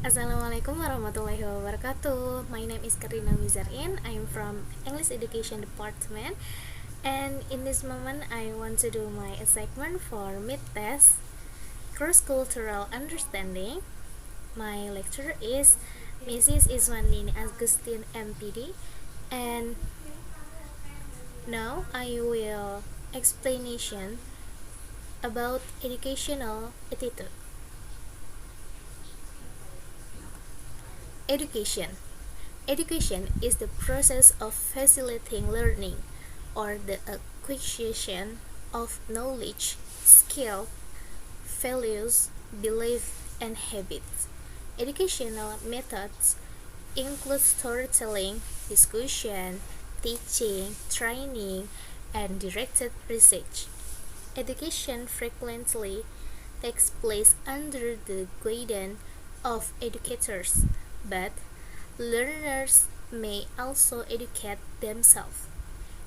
Assalamualaikum warahmatullahi wabarakatuh. My name is Chardina Zar'in. I'm from English Education Department, and in this moment I want to do my assignment for mid-test cross-cultural understanding. My lecturer is Mrs.Iswandini Agustin M.Pd, and now I will explanation about educational attitude. Education. Education is the process of facilitating learning or the acquisition of knowledge, skill, values, beliefs, and habits. Educational methods include storytelling, discussion, teaching, training, and directed research. Education frequently takes place under the guidance of educators, but learners may also educate themselves.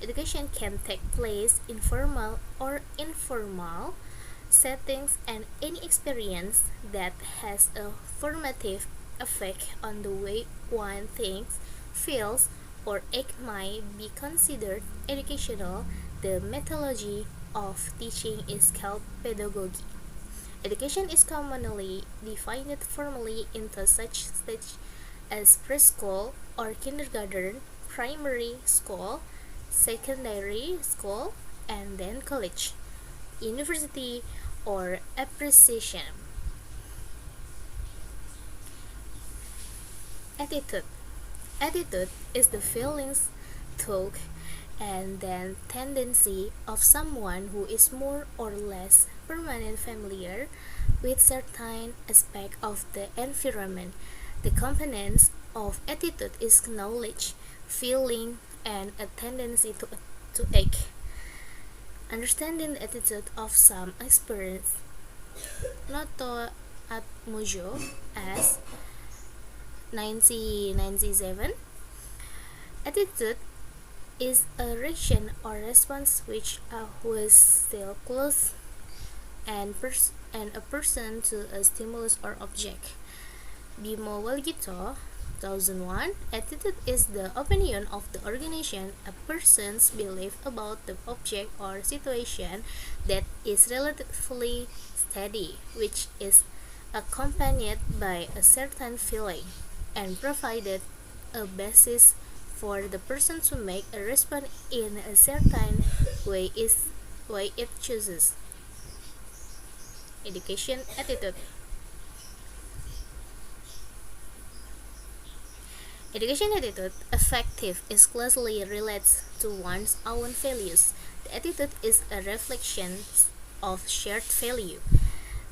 Education can take place in formal or informal settings, and any experience that has a formative effect on the way one thinks, feels, or acts might be considered educational. The methodology of teaching is called pedagogy. Education is commonly divided formally into such stages as preschool or kindergarten, primary school, secondary school, and then college, university, or appreciation. Attitude. Attitude is the feelings, thought, and then tendency of someone who is more or less permanent familiar with certain aspect of the environment. The components of attitude is knowledge, feeling, and a tendency to act. Understanding the attitude of some experience. Noto at Mojo as 1997. Attitude is a reaction or response which was still close and a person to a stimulus or object. Bimo Walgito, 2001. Attitude is the opinion of the organization, a person's belief about the object or situation that is relatively steady, which is accompanied by a certain feeling, and provided a basis for the person to make a response in a certain way it chooses. Education attitude. Education attitude effective is closely related to one's own values. The attitude is a reflection of shared value.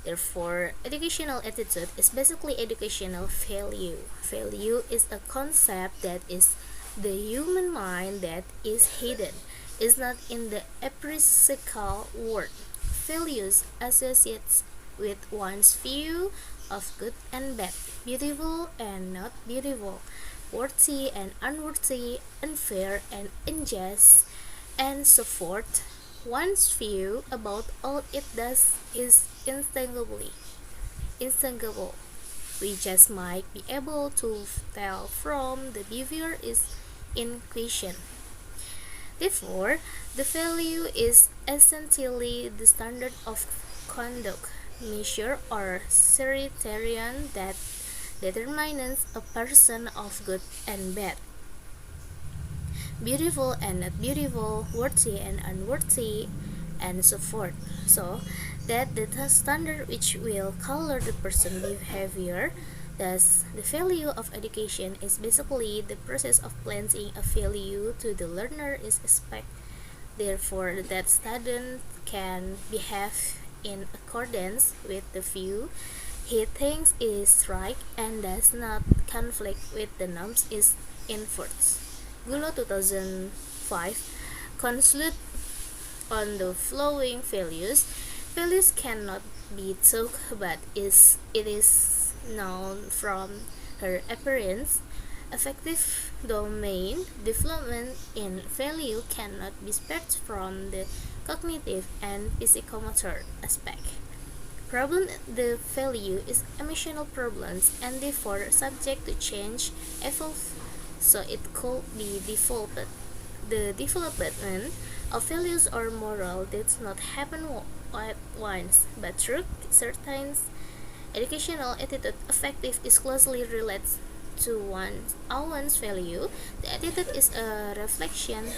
Therefore, educational attitude is basically educational value. Value is a concept that is the human mind that is hidden, is not in the appreciable world. Values associates with one's view of good and bad, beautiful and not beautiful, worthy and unworthy, unfair and unjust, and so forth. One's view about all it does is instinctable. We just might be able to tell from the behavior is in question. Therefore, the value is essentially the standard of conduct, measure, or criterion that determines a person of good and bad, beautiful and not beautiful, worthy and unworthy, and so forth. So that the standard which will color the person's behavior. Thus, the value of education is basically the process of planting a value to the learner is expect. Therefore, that student can behave in accordance with the view he thinks is right and does not conflict with the norms is enforced. Gulo 2005 conclude on the following values. Values cannot be taught, but it is known from her appearance. Effective domain development in value cannot be spared from the cognitive and psychomotor aspect. The value is emotional problems and therefore subject to change, evolve, so it could be developed. The development of values or moral does not happen at once, but through certain educational attitude effective is closely related to one's value. The attitude is a reflection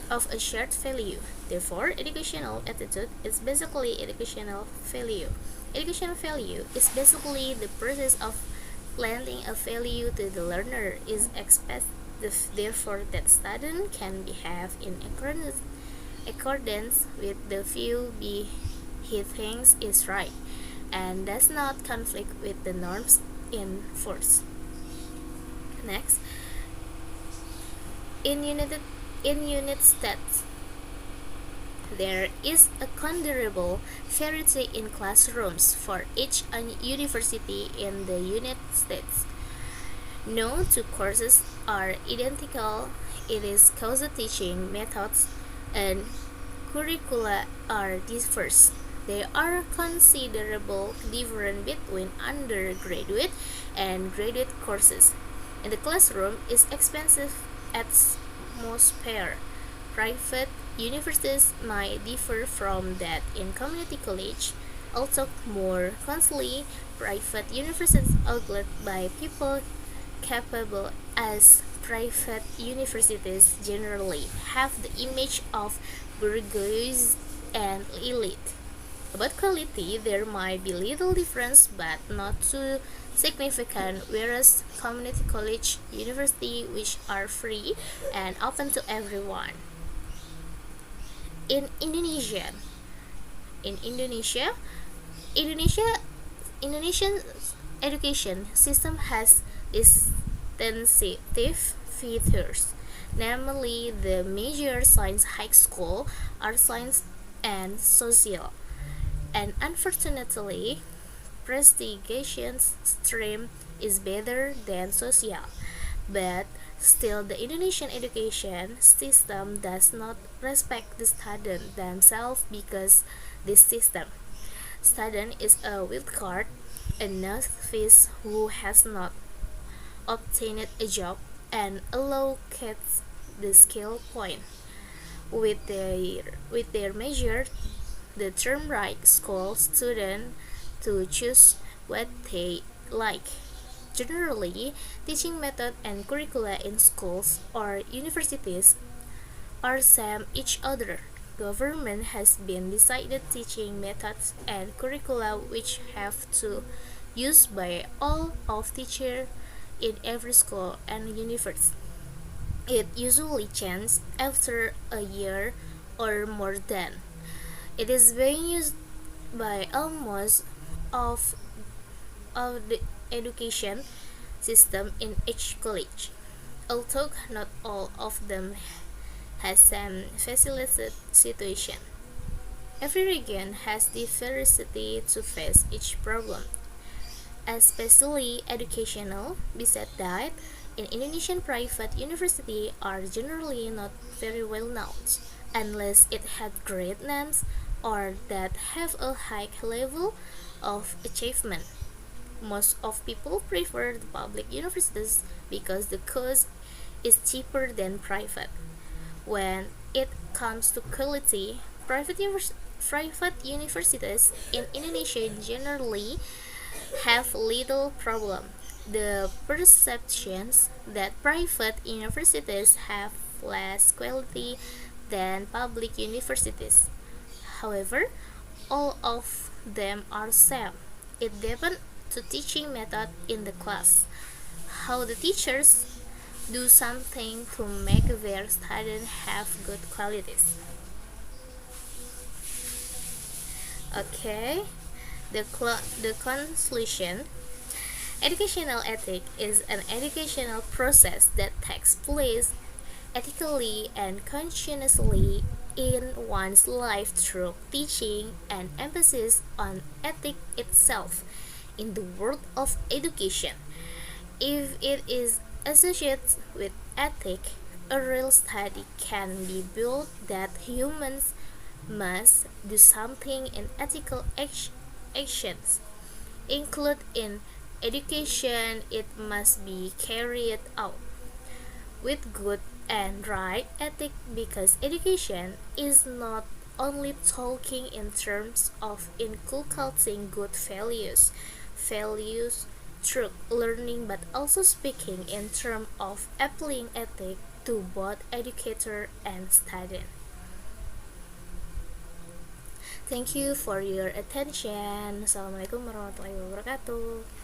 of a shared value. Therefore, educational attitude is basically educational value. Educational value is basically the process of planting a value to the learner is expected therefore that student can behave in accordance with the view he thinks is right and does not conflict with the norms in force. Next, in United States, there is a considerable variety in classrooms for each university in the United States. No two courses are identical. It is cause teaching methods and curricula are diverse. There are considerable difference between undergraduate and graduate courses. And the classroom is expensive at most pair. Private universities might differ from that in community college. Also more costly, private universities outlet by people capable as private universities generally have the image of bourgeois and elite. About quality, there might be little difference but not too significant, whereas community college university which are free and open to everyone. In Indonesia, in Indonesia, Indonesia Indonesian education system has distinctive features, namely the major science high school, art science, and social. And unfortunately, prestigious stream is better than social. But still, the Indonesian education system does not respect the student themselves because this system. Student is a wild card, a novice who has not obtained a job and allocates the skill point with their measure the term right school student to choose what they like. Generally, teaching method and curricula in schools or universities are same each other. Government has been decided teaching methods and curricula which have to used by all of teacher in every school and university. It usually changes after a year or more than. It is being used by almost of the education system in each college, although not all of them has same facilitated situation. Every region has diversity to face each problem, especially educational. Besides that, in Indonesian private university are generally not very well known, unless it had great names or that have a high level of achievement. Most of people prefer the public universities because the cost is cheaper than private. When it comes to quality, private universities in Indonesia generally have little problem. The perceptions that private universities have less quality than public universities. However, all of them are same. It depends to teaching method in the class. How the teachers do something to make their students have good qualities. Okay, the conclusion. Educational ethic is an educational process that takes place ethically and conscientiously in one's life through teaching and emphasis on ethic itself in the world of education. If it is associated with ethic, a real study can be built that humans must do something in ethical actions. Include in education, it must be carried out with good and right ethic because education is not only talking in terms of inculcating good values through learning, but also speaking in terms of applying ethic to both educator and student. Thank you for your attention. Assalamualaikum warahmatullahi wabarakatuh.